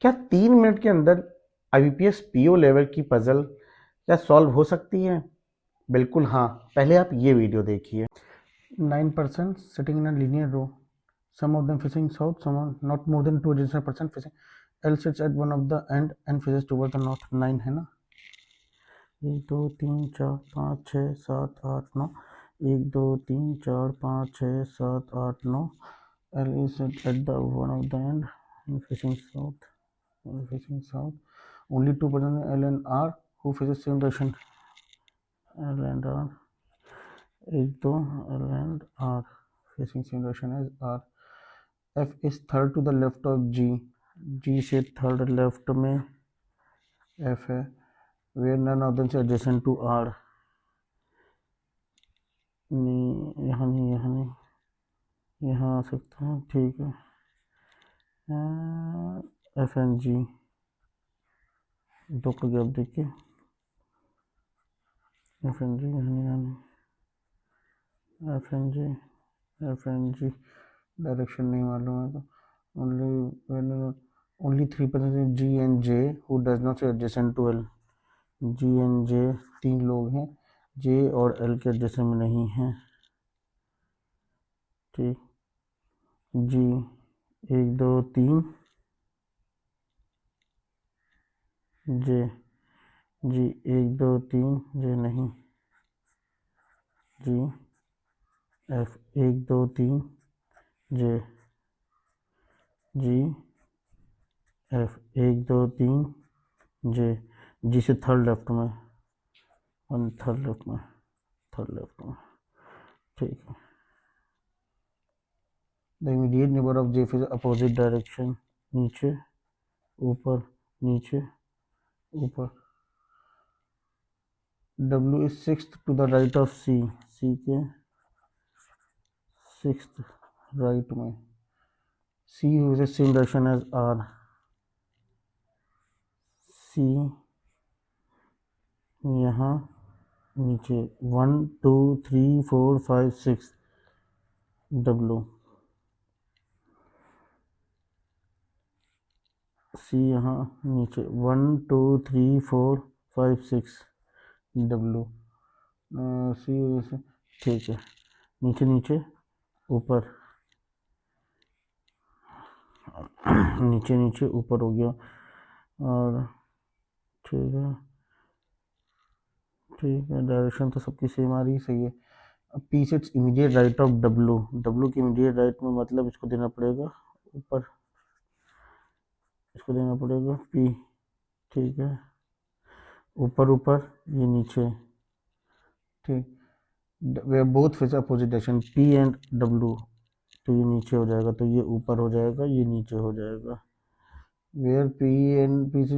क्या 3 मिनट के अंदर IBPS PO लेवल की पजल क्या सॉल्व हो सकती है? बिल्कुल हाँ, पहले आप ये वीडियो देखिए। 9% sitting in a linear row, some of them facing south, some are not more than 2 additional person facing, L sits at one of the end and faces towards the north. 9 है ना, 1 2 3 4 5 6 7 8 9, 1 2 3 4 5 6 7 8 9, L is at the one of the end and facing south. Only 2% L and R who faces same direction. L and R, 1 2 L and R facing same direction as R. F is third to the left of G. G से third left में F है. Where none of them is adjacent to R. नहीं, यहाँ नहीं, यहाँ आ सकता है, ठीक है. F and G दो का गैप देखिए. F and G यहाँ नहीं. F and G डायरेक्शन नहीं मालूम है तो only 3% is G and J who does not say adjacent to L. G and J 3 लोग हैं, J और L के adjacent में नहीं हैं, ठीक. G 1 2 3, J 1 2 3, J नहीं, G F 1 2 3, J G F 1 2 3, J G से थर्ड लेफ्ट में, थर्ड लेफ्ट में, ठीक है. The immediate neighbor of J is opposite direction, नीचे ऊपर नीचे ऊपर. W is sixth to the right of C. C के sixth right में. C is the same direction as R. C यहाँ नीचे 1 2 3 4 5 6 W. C यहाँ नीचे 1 2 3 4 5 6 W. C ठीक है, नीचे नीचे ऊपर, नीचे नीचे ऊपर हो गया. और ठीक है, डायरेक्शन तो सबकी सेम आ रही, सही है. अब P से इमीडिएट राइट ऑफ W की इमीडिएट राइट में मतलब इसको देना पड़ेगा ऊपर, इसको देना पड़ेगा P, ठीक है. ऊपर ये नीचे, ठीक. वे both face opposite direction P and W, तो ये नीचे हो जाएगा, तो ये ऊपर हो जाएगा, ये नीचे हो जाएगा. वेयर P एंड P से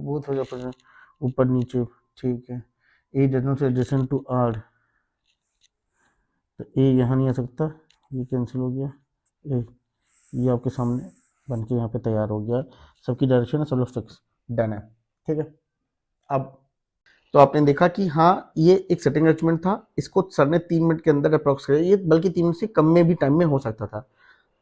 बोथ फेस अपोजिट, ऊपर नीचे, ठीक है. A does not adjacent to R, तो A यहाँ नहीं आ सकता, ये कैंसिल हो गया. ये आपके सामने बन के यहाँ पे तैयार हो गया. सबकी डायरेक्शन है, सब लोग फिक्स डन है, ठीक है. अब तो आपने देखा कि हाँ, ये एक सेटिंग अरेंजमेंट था, इसको सर ने 3 मिनट के अंदर अप्रोक्स किया, ये बल्कि 3 मिनट से कम में भी टाइम में हो सकता था.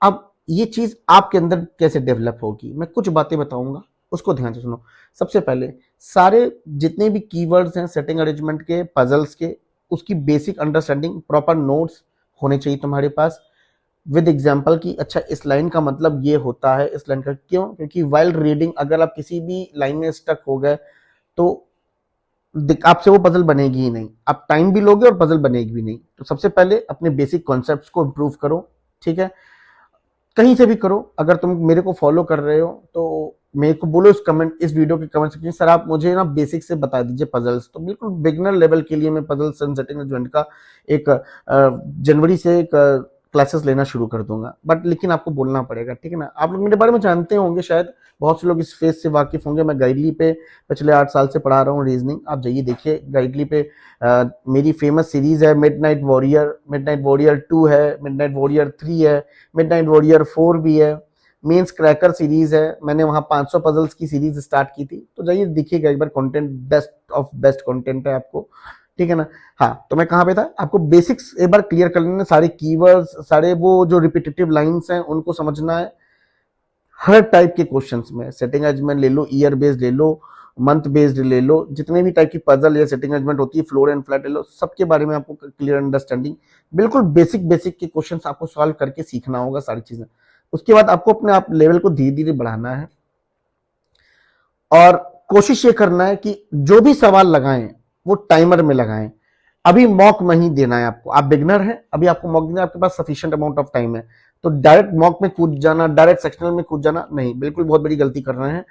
अब ये चीज आपके अंदर कैसे डेवलप होगी, मैं कुछ बातें बताऊंगा, उसको ध्यान से सुनो. सबसे पहले सारे जितने भी कीवर्ड्स हैं सेटिंग अरेंजमेंट के, पजल्स के, उसकी बेसिक अंडरस्टैंडिंग, प्रॉपर नोट्स होने चाहिए तुम्हारे पास विद एग्जांपल कि अच्छा इस लाइन का मतलब ये होता है, इस लाइन का क्यों, क्योंकि वाइल रीडिंग अगर आप किसी भी लाइन में स्टक हो गए तो आपसे वो पजल बनेगी ही नहीं, आप टाइम भी लोगे और पजल बनेगी भी नहीं. तो सबसे पहले अपने बेसिक कॉन्सेप्ट्स को इंप्रूव करो, ठीक है. कहीं से भी करो, अगर तुम मेरे को फॉलो कर रहे हो तो मेरे को बोलो इस वीडियो के कमेंट सेक्शन, सर आप मुझे ना बेसिक से बता दीजिए पजल्स. तो बिल्कुल बिगिनर लेवल के लिए मैं पजल्स एंड सेटिंग अरेंजमेंट का एक जनवरी से एक क्लासेस लेना शुरू कर दूंगा, बट लेकिन आपको बोलना पड़ेगा, ठीक है ना. आप लोग मेरे बारे में जानते होंगे, शायद बहुत से लोग इस फेस से वाकिफ होंगे. मैं गाइडली पे पिछले 8 साल से पढ़ा रहा हूँ रीजनिंग. आप जाइए देखिए गाइडली पे. मेरी फेमस सीरीज है मिडनाइट वॉरियर 2 है, मिडनाइट वॉरियर 3 है, मिडनाइट वॉरियर 4 भी है, मेंस क्रैकर सीरीज है. मैंने वहां 500 पजल्स की सीरीज स्टार्ट की थी, तो जाइए देखिएगा एक बार. Content best of best content है आपको, ठीक है ना. हाँ, तो मैं कहाँ पे था, आपको बेसिक्स एक बार क्लियर कर लेना, सारे कीवर्ड्स, सारे वो जो रिपीटेटिव लाइंस हैं उनको समझना है. हर टाइप के क्वेश्चंस में, सेटिंग अरेंजमेंट ले लो, ईयर बेस्ड ले लो, मंथ बेस्ड ले लो, जितने भी टाइप की पजल या सेटिंग अरेंजमेंट होती है, फ्लोर एंड फ्लैट ले लो, सबके बारे में आपको क्लियर अंडरस्टैंडिंग, बिल्कुल बेसिक बेसिक के क्वेश्चंस आपको सॉल्व करके सीखना होगा सारी चीजें। उसके बाद आपको अपने आप लेवल को धीरे धीरे बढ़ाना है और कोशिश ये करना है कि जो भी सवाल लगाएं वो टाइमर में लगाएं। अभी मॉक नहीं देना है आपको, आप बिगनर हैं, अभी आपको मॉक देना है, आपके पास सफिशिएंट अमाउंट ऑफ टाइम है, तो डायरेक्ट मॉक में कूद जाना, डायरेक्ट सेक्शनल में कूद जाना नहीं, बिल्कुल बहुत बड़ी गलती कर रहे हैं।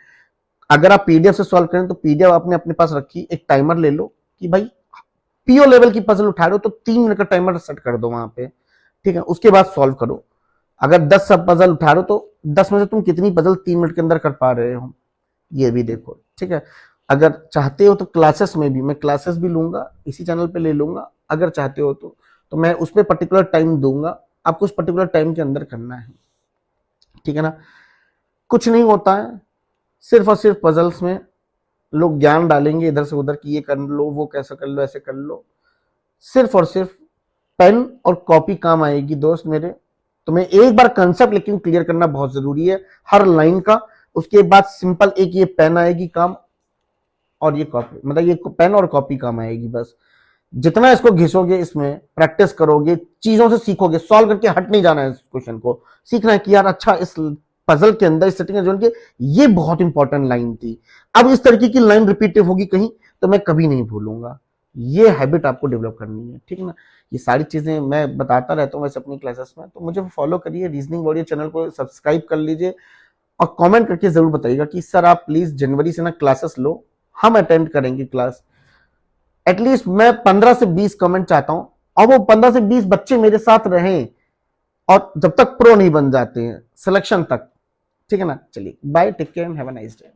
अगर आप पीडीएफ से सॉल्व करें तो पीडीएफ आपने अपने पास रखी, एक टाइमर ले लो कि भाई पीओ लेवल की पजल उठा रहे हो तो 3 मिनट का टाइमर सेट कर दो वहां पे, ठीक है, उसके बाद सॉल्व करो। अगर 10 सब पजल उठा रहे हो तो 10 में से तुम कितनी पजल 3 मिनट के अंदर कर पा रहे हो, ये भी देखो, ठीक है। अगर चाहते हो तो क्लासेस में भी, मैं क्लासेस भी लूंगा, इसी चैनल पे ले लूंगा, अगर चाहते हो तो मैं उस पर पर्टिकुलर टाइम दूंगा, आपको उस पर्टिकुलर टाइम के अंदर करना है, ठीक है ना। कुछ नहीं होता है, सिर्फ और सिर्फ पजल्स में लोग ज्ञान डालेंगे इधर से उधर कि ये कर लो, वो कैसे कर लो, ऐसे कर लो, सिर्फ और सिर्फ पेन और कॉपी काम आएगी दोस्त मेरे। तुम्हें एक बार कंसेप्ट लेकिन क्लियर करना बहुत जरूरी है हर लाइन का, उसके बाद सिंपल एक ये पेन आएगी काम और ये कॉपी, मतलब ये पेन और कॉपी काम आएगी बस। जितना इसको घिसोगे, इसमें प्रैक्टिस करोगे, चीजों से सीखोगे, सॉल्व करके हट नहीं जाना है, इस क्वेश्चन को सीखना है कि यार अच्छा इस पजल के अंदर, इस सेटिंग जोन के ये बहुत इंपॉर्टेंट लाइन थी, अब इस तरीके की लाइन रिपीटिव होगी कहीं तो मैं कभी नहीं भूलूंगा। ये हैबिट आपको डेवलप करनी है, ठीक है ना। ये सारी चीजें मैं बताता रहता हूँ वैसे अपनी क्लासेस में, तो मुझे फॉलो करिए, रीजनिंग वॉरियर चैनल को सब्सक्राइब कर लीजिए और कमेंट करके जरूर बताइएगा कि सर आप प्लीज जनवरी से ना क्लासेस लो, हम अटेंड करेंगे क्लास। एटलीस्ट मैं 15 से 20 कमेंट चाहता हूं और वो 15 से 20 बच्चे मेरे साथ रहें और जब तक प्रो नहीं बन जाते हैं सिलेक्शन तक, ठीक है ना। चलिए bye, take care and have a nice day.